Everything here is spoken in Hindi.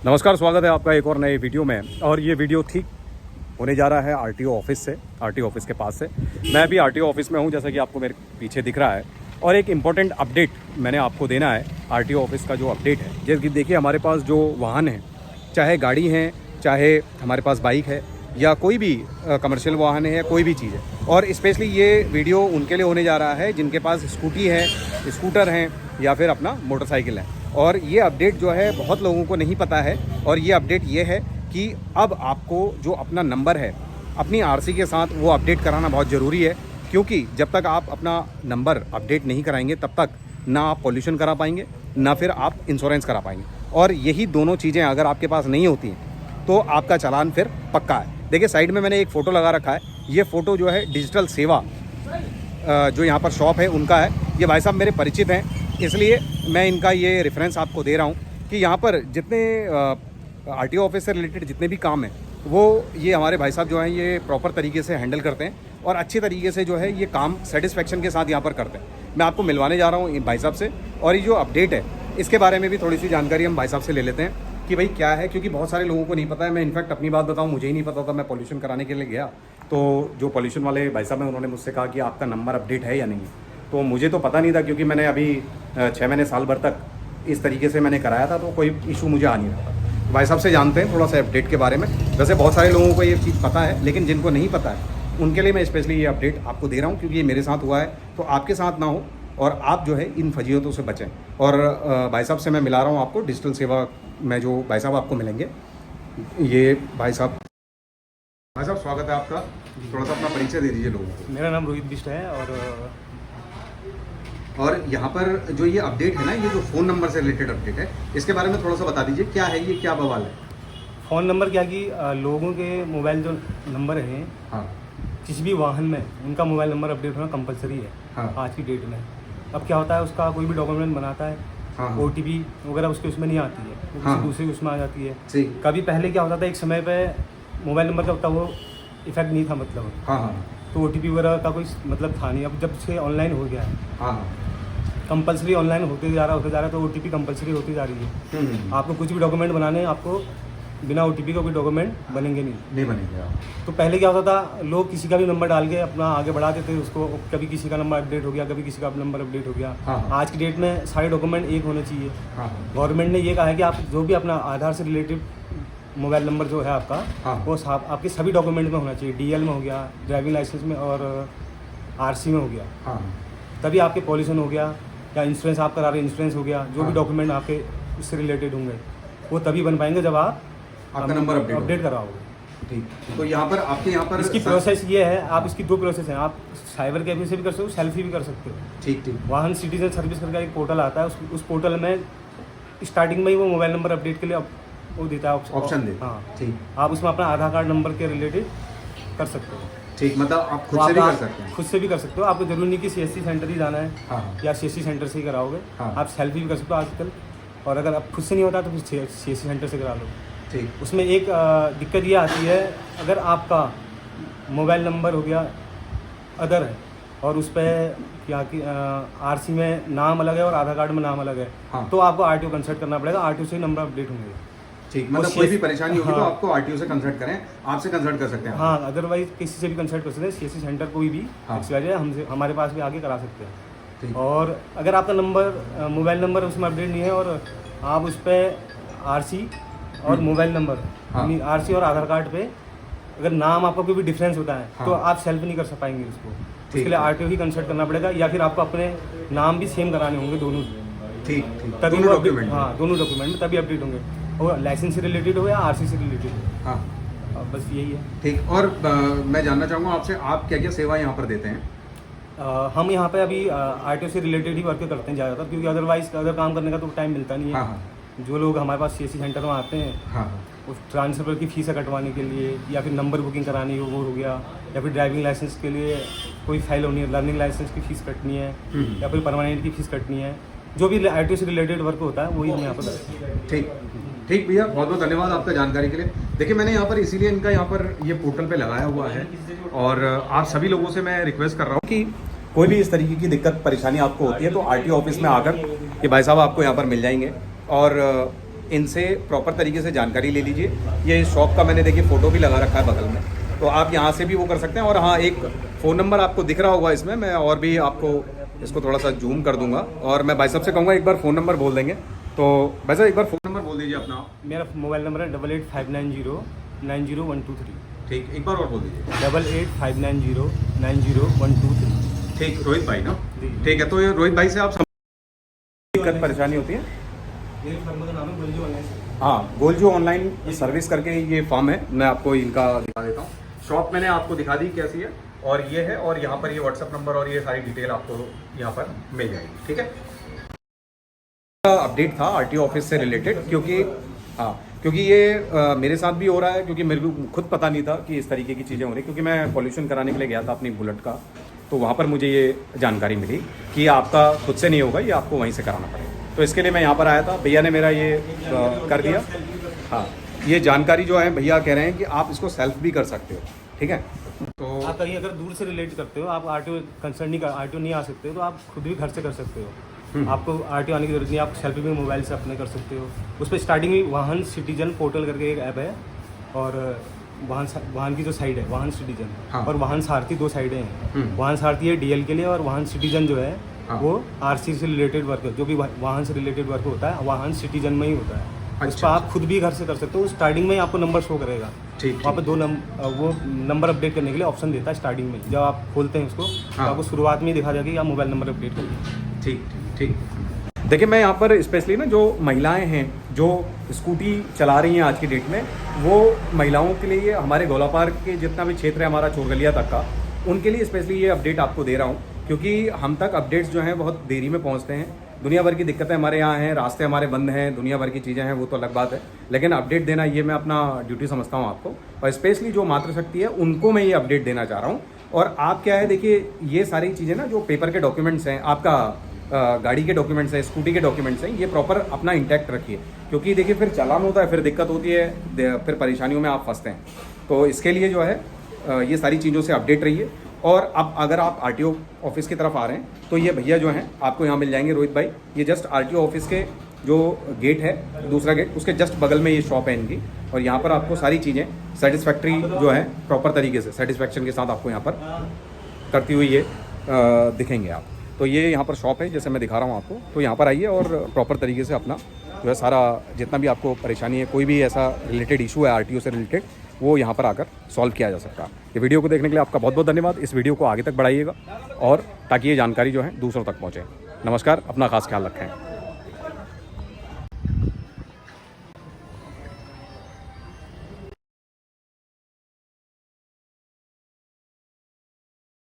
नमस्कार, स्वागत है आपका एक और नए वीडियो में। और ये वीडियो ठीक होने जा रहा है आरटीओ ऑफिस से, आरटीओ ऑफिस के पास से। मैं अभी आरटीओ ऑफिस में हूँ, जैसा कि आपको मेरे पीछे दिख रहा है। और एक इम्पॉर्टेंट अपडेट मैंने आपको देना है। आरटीओ ऑफिस का जो अपडेट है, जैसे कि देखिए हमारे पास जो वाहन है, चाहे गाड़ी है, चाहे हमारे पास बाइक है, या कोई भी कमर्शियल वाहन है, या कोई भी चीज़ है। और स्पेशली ये वीडियो उनके लिए होने जा रहा है जिनके पास स्कूटी है, स्कूटर हैं, या फिर अपना मोटरसाइकिल है। और ये अपडेट जो है बहुत लोगों को नहीं पता है। और ये अपडेट ये है कि अब आपको जो अपना नंबर है अपनी आरसी के साथ वो अपडेट कराना बहुत ज़रूरी है। क्योंकि जब तक आप अपना नंबर अपडेट नहीं कराएंगे तब तक ना आप पॉल्यूशन करा पाएंगे, ना फिर आप इंश्योरेंस करा पाएंगे। और यही दोनों चीज़ें अगर आपके पास नहीं होती हैं तो आपका चालान फिर पक्का है। देखिए साइड में मैंने एक फ़ोटो लगा रखा है। ये फ़ोटो जो है डिजिटल सेवा जो यहाँ पर शॉप है उनका है। ये भाई साहब मेरे परिचित हैं, इसलिए मैं इनका ये रेफरेंस आपको दे रहा हूँ कि यहाँ पर जितने आरटीओ ऑफिस से रिलेटेड जितने भी काम हैं वो ये हमारे भाई साहब जो हैं ये प्रॉपर तरीके से हैंडल करते हैं और अच्छी तरीके से जो है ये काम सेटिस्फेक्शन के साथ यहाँ पर करते हैं। मैं आपको मिलवाने जा रहा हूँ इन भाई साहब से, और ये जो अपडेट है इसके बारे में भी थोड़ी सी जानकारी हम भाई साहब से ले लेते हैं कि भाई क्या है। क्योंकि बहुत सारे लोगों को नहीं पता है। मैं इनफैक्ट अपनी बात बताऊँ, मुझे ही नहीं पता था। मैं पॉल्यूशन कराने के लिए गया तो जो पॉल्यूशन वाले भाई साहब हैं उन्होंने मुझसे कहा कि आपका नंबर अपडेट है या नहीं। तो मुझे तो पता नहीं था, क्योंकि मैंने अभी 6 महीने साल भर तक इस तरीके से मैंने कराया था, तो कोई इशू मुझे आ नहीं रहा था। भाई साहब से जानते हैं थोड़ा सा अपडेट के बारे में। वैसे बहुत सारे लोगों को ये चीज़ पता है, लेकिन जिनको नहीं पता है उनके लिए मैं स्पेशली ये अपडेट आपको दे रहा हूँ, क्योंकि ये मेरे साथ हुआ है तो आपके साथ ना हो और आप जो है इन फजीहतों से बचें। और भाई साहब से मैं मिला रहा हूँ आपको डिजिटल सेवा में जो भाई साहब आपको मिलेंगे। ये भाई साहब स्वागत है आपका। थोड़ा सा अपना परिचय दे दीजिए लोगों को। मेरा नाम रोहित बिष्ट है। और यहाँ पर जो ये अपडेट है ना, ये जो फ़ोन नंबर से रिलेटेड अपडेट है, इसके बारे में थोड़ा सा बता दीजिए क्या है ये, क्या बवाल है। फ़ोन नंबर क्या कि लोगों के मोबाइल जो नंबर हैं, हाँ, किसी भी वाहन में उनका मोबाइल नंबर अपडेट होना कंपलसरी है। हाँ, आज की डेट में अब क्या होता है, उसका कोई भी डॉक्यूमेंट बनाता है, हाँ, OTP वगैरह उसके उसमें नहीं आती है, वो हाँ, किसी दूसरे उसमें आ जाती है। ठीक। कभी पहले क्या होता था, एक समय पे मोबाइल नंबर का उतना वो इफेक्ट नहीं था, मतलब हाँ, हाँ, तो OTP वगैरह का कोई मतलब था नहीं। अब जब से ऑनलाइन हो गया है, हाँ, कंपलसरी ऑनलाइन होते जा रहा है, तो OTP कंपलसरी होती जा रही है। आपको कुछ भी डॉक्यूमेंट बनाने हैं, आपको बिना OTP का कोई डॉक्यूमेंट बनेंगे नहीं बनेंगे। तो पहले क्या होता था, लोग किसी का भी नंबर डाल के अपना आगे बढ़ाते थे उसको। कभी किसी का नंबर अपडेट हो गया, कभी किसी का नंबर अपडेट हो गया। हाँ, आज की डेट में सारे डॉक्यूमेंट एक होने चाहिए। हाँ, गवर्नमेंट ने ये कहा है कि आप जो भी अपना आधार से रिलेटेड मोबाइल नंबर जो है आपका, हाँ, वो आपके सभी डॉक्यूमेंट में होना चाहिए। DL में हो गया, ड्राइविंग लाइसेंस में, और RC में हो गया, हाँ, तभी आपके पॉल्यूशन हो गया, या इंश्योरेंस आप करा रहे इंश्योरेंस हो गया। जो भी डॉक्यूमेंट आपके उससे रिलेटेड होंगे वो तभी बन पाएंगे जब आप आपका नंबर अपडेट कराओगे। ठीक। तो यहाँ पर आपके यहाँ पर इसकी प्रोसेस ये है, आप इसकी 2 प्रोसेस हैं। आप साइबर कैफे से भी कर सकते हो, सेल्फी भी कर सकते हो। ठीक ठीक। वाहन सिटीजन सर्विस करके एक पोर्टल आता है, उस पोर्टल में स्टार्टिंग में ही वो मोबाइल नंबर अपडेट के लिए वो देता है, ऑप्शन देता है। हाँ ठीक। आप उसमें अपना आधार कार्ड नंबर के रिलेटेड कर सकते हो। ठीक, मतलब आप खुद से भी कर सकते हैं। खुद से भी कर सकते हो। आपको जरूरी नहीं कि CSC सेंटर ही जाना है, हाँ, या CSC सेंटर से ही कराओगे। हाँ, आप सेल्फी भी कर सकते हो आजकल। और अगर आप खुद से नहीं होता तो फिर CSC सेंटर से करा लो। ठीक। उसमें एक दिक्कत ये आती है, अगर आपका मोबाइल नंबर हो गया अदर है और उस पर क्या कि RC में नाम अलग है और आधार कार्ड में नाम अलग है, हाँ, तो आपको RTO कंसल्ट करना पड़ेगा। RTO से ही नंबर अपडेट होंगे। ठीक, मतलब कोई भी परेशानी होगी तो हाँ, आपको RTO से कंसल्ट करें, आपसे कंसल्ट कर सकते हैं। हाँ, अदरवाइज किसी से भी कंसल्ट कर सकते हैं। CSC सेंटर कोई भी हाँ, हमसे हमारे पास भी आगे करा सकते हैं। ठीक। और अगर आपका नंबर मोबाइल नंबर उसमें अपडेट नहीं है और आप उस पर RC और मोबाइल नंबर, हाँ, RC और आधार कार्ड पे अगर नाम आपका कोई भी डिफरेंस होता है, हाँ, तो आप सेल्फ नहीं कर पाएंगे उसको। उसके लिए RTO ही कंसल्ट करना पड़ेगा, या फिर आपको अपने नाम भी सेम कराने होंगे दोनों। ठीक ठीक, तभी दोनों वो डॉक्यूमेंट। हाँ, दोनों डॉक्यूमेंट में तभी अपडेट होंगे, और लाइसेंस से रिलेटेड हो या RC से रिलेटेड हो। हाँ, बस यही है। ठीक। और मैं जानना चाहूँगा आपसे, आप क्या क्या सेवा यहाँ पर देते हैं। हम यहाँ पे अभी RTO से रिलेटेड ही वर्क करते हैं ज़्यादातर, क्योंकि अदरवाइज अदर काम करने का तो टाइम मिलता नहीं है। हाँ, हाँ, जो लोग हमारे पास CSC सेंटर में आते हैं, हाँ, उस ट्रांसफ़र की फ़ीस कटवाने के लिए, या फिर नंबर बुकिंग करानी हो वो हो गया, या फिर ड्राइविंग लाइसेंस के लिए कोई फाइल होनी है, लर्निंग लाइसेंस की फ़ीस कटनी है, या फिर परमानेंट की फ़ीस कटनी है, जो भी RTO से रिलेटेड वर्क होता है वही हम यहाँ पर करते हैं। ठीक ठीक भैया, बहुत बहुत धन्यवाद आपका जानकारी के लिए। देखिए मैंने यहाँ पर इसीलिए इनका यहाँ पर ये पोर्टल पे लगाया हुआ है, और आप सभी लोगों से मैं रिक्वेस्ट कर रहा हूँ कि कोई भी इस तरीके की दिक्कत परेशानी आपको होती है तो RTO ऑफिस में आकर ये भाई साहब आपको यहाँ पर मिल जाएंगे। और इनसे प्रॉपर तरीके से जानकारी ले लीजिए। ये शॉप का मैंने देखिए फ़ोटो भी लगा रखा है बगल में, तो आप यहाँ से भी वो कर सकते हैं। और हाँ, एक फ़ोन नंबर आपको दिख रहा होगा इसमें, मैं और भी आपको इसको थोड़ा सा जूम कर दूंगा और मैं भाई साहब से कहूँगा एक बार फ़ोन नंबर बोल देंगे। तो भाई साहब एक बार फ़ोन नंबर बोल दीजिए अपना। मेरा मोबाइल नंबर है 8859090123। ठीक, एक बार और बोल दीजिए। 8859090123। ठीक, रोहित भाई ना? जी। ठीक है, तो ये रोहित भाई से आप दिक्कत परेशानी होती है? मेरे फर्म का नाम है गोलजू ऑनलाइन। हाँ, गोलजू ऑनलाइन सर्विस करके ये फॉर्म है, मैं आपको इनका दिखा देता हूँ। शॉप मैंने आपको दिखा दी कैसी है, और ये है, और यहाँ पर ये व्हाट्सअप नंबर और ये सारी डिटेल आपको यहाँ पर मिल जाएगी। ठीक है, अपडेट था आरटीओ ऑफिस से रिलेटेड, क्योंकि ये मेरे साथ भी हो रहा है, क्योंकि मेरे को खुद पता नहीं था कि इस तरीके की चीज़ें हो रही, क्योंकि मैं पॉल्यूशन कराने के लिए गया था अपनी बुलेट का, तो वहाँ पर मुझे ये जानकारी मिली कि आपका खुद से नहीं होगा, ये आपको वहीं से कराना पड़ेगा। तो इसके लिए मैं यहाँ पर आया था, भैया ने मेरा ये कर दिया। हाँ, ये जानकारी जो है भैया कह रहे हैं कि आप इसको सेल्फ भी कर सकते हो। ठीक है, तो आप कहीं अगर दूर से रिलेट करते हो, आप आरटीओ कंसर्न नहीं कर, आरटीओ नहीं आ सकते हो, तो आप खुद भी घर से कर सकते हो। आपको आरटीओ आने की जरूरत नहीं, आप सेल्फी भी मोबाइल से अपने कर सकते हो। उस पर स्टार्टिंग में वाहन सिटीजन पोर्टल करके एक ऐप है, और वाहन की जो साइड है वाहन सिटीजन, हाँ। और वाहन सारथी, दो साइडें हैं। वाहन सारथी है डीएल के लिए, और वाहन सिटीजन जो है हाँ। वो आरसी से रिलेटेड वर्क, जो भी वाहन से रिलेटेड वर्क होता है वाहन सिटीजन में ही होता है। उस अच्छा, पर आप खुद भी घर से कर सकते हो। स्टार्टिंग में ही आपको नंबर शो करेगा। ठीक, वहाँ पे वो नंबर अपडेट करने के लिए ऑप्शन देता है स्टार्टिंग में। जब आप खोलते हैं उसको, तो हाँ। आपको शुरुआत में ही दिखा जाएगा कि आप मोबाइल नंबर अपडेट करिए। ठीक ठीक ठीक। देखिए, मैं यहाँ पर स्पेशली ना जो महिलाएं हैं जो स्कूटी चला रही हैं आज की डेट में, वो महिलाओं के लिए हमारे गोला पार्क के जितना भी क्षेत्र है हमारा चोरगलिया तक का, उनके लिए स्पेशली ये अपडेट आपको दे रहा हूँ, क्योंकि हम तक अपडेट्स जो हैं बहुत देरी में पहुँचते हैं। दुनिया भर की दिक्कतें हमारे यहाँ हैं, रास्ते हमारे बंद हैं, दुनिया भर की चीज़ें हैं, वो तो अलग बात है, लेकिन अपडेट देना ये मैं अपना ड्यूटी समझता हूँ आपको। और स्पेशली जो मातृशक्ति है उनको मैं ये अपडेट देना चाह रहा हूँ। और आप क्या है, देखिए ये सारी चीज़ें ना जो पेपर के डॉक्यूमेंट्स हैं, आपका गाड़ी के डॉक्यूमेंट्स हैं, स्कूटी के डॉक्यूमेंट्स हैं, ये प्रॉपर अपना इंटैक्ट रखिए, क्योंकि देखिए फिर चालान होता है, फिर दिक्कत होती है, फिर परेशानियों में आप फंसते हैं। तो इसके लिए जो है ये सारी चीज़ों से अपडेट रहिए। और अब अगर आप आरटीओ ऑफिस की तरफ आ रहे हैं तो ये भैया जो हैं आपको यहाँ मिल जाएंगे, रोहित भाई। ये जस्ट आरटीओ ऑफिस के जो गेट है, दूसरा गेट, उसके जस्ट बगल में ये शॉप है इनकी, और यहाँ पर आपको सारी चीज़ें सेटिस्फैक्ट्री जो है प्रॉपर तरीके से सेटिस्फैक्शन के साथ आपको यहाँ पर करती हुई ये दिखेंगे आप। तो ये यहाँ पर शॉप है जैसे मैं दिखा रहा हूँ आपको, तो यहाँ पर आइए और प्रॉपर तरीके से अपना जो है सारा जितना भी आपको परेशानी है, कोई भी ऐसा रिलेटेड इशू है आरटीओ से रिलेटेड, वो यहाँ पर आकर सॉल्व किया जा सकता है। ये वीडियो को देखने के लिए आपका बहुत बहुत धन्यवाद। इस वीडियो को आगे तक बढ़ाइएगा और ताकि ये जानकारी जो है दूसरों तक पहुँचे। नमस्कार, अपना खास ख्याल रखें।